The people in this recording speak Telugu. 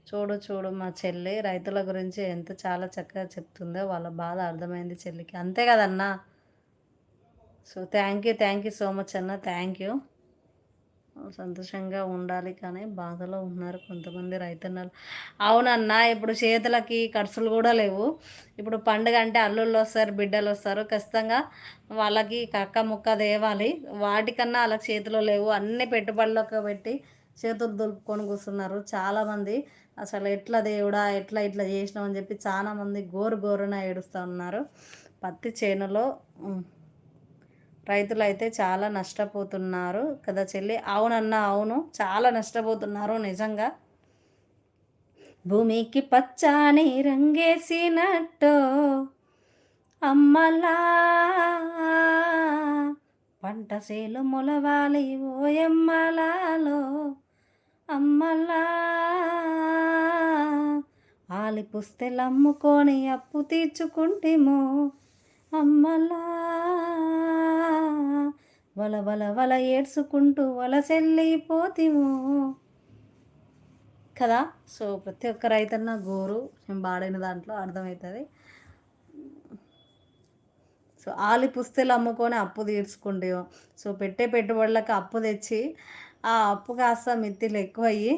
చూడు చూడు మా చెల్లి రైతుల గురించి ఎంత చాలా చక్కగా చెప్తుందో వాళ్ళ బాధ అర్థమైంది చెల్లికి. అంతే కదన్నా! So, thank you so much అన్న. Thank you. సంతోషంగా ఉండాలి కానీ బాధలో ఉన్నారు కొంతమంది రైతన్నలు. అవునన్నా, ఇప్పుడు చేతులకి ఖర్చులు గూడా లేవు. ఇప్పుడు పండుగ అంటే అల్లుళ్ళొస్తారు, బిడ్డలొస్తారు. ఖచ్చితంగా వాళ్ళకి కక్క ముక్క తేవాలి. వాటికన్నా ఆళ్ళకి చేతిలో లేవు. అన్నీ పెట్టుబడులకు పెట్టి చేతులు దులుపుకొని కూసున్నారు చాలామంది. అసలు ఎట్లా దేవుడా! ఎట్లా ఇట్లా జేసినావు అని జెప్పి చాలామంది గోరు గోరున ఏడుస్తా ఉన్నారు. పత్తి చేనులో హ్మ్. రైతులైతే చాలా నష్టపోతున్నారు కదా చెల్లి. అవునన్నా, అవును. చాలా నష్టపోతున్నారు నిజంగా. భూమికి పచ్చాని రంగేసినట్టు అమ్మలా పంట సేలు మొలవాలి ఓయమ్మలాలో అమ్మలా ఆలి పుస్తెలమ్ముకొని అప్పు తీర్చుకుంటేమో అమ్మలా వల వల వల ఏడ్చుకుంటూ వలసెళ్ళిపోతిమో కదా! సో, ప్రతి ఒక్క రైతన్న గోరు నేను పాడిన దాంట్లో అర్థమైతది. సో, ఆలి పుస్తెలు అమ్ముకొని అప్పు తీర్చుకుంటేమో. సో, పెట్టే పెట్టుబడులకు అప్పు తెచ్చి, ఆ అప్పు కాస్త మిత్తిలు ఎక్కువయ్యి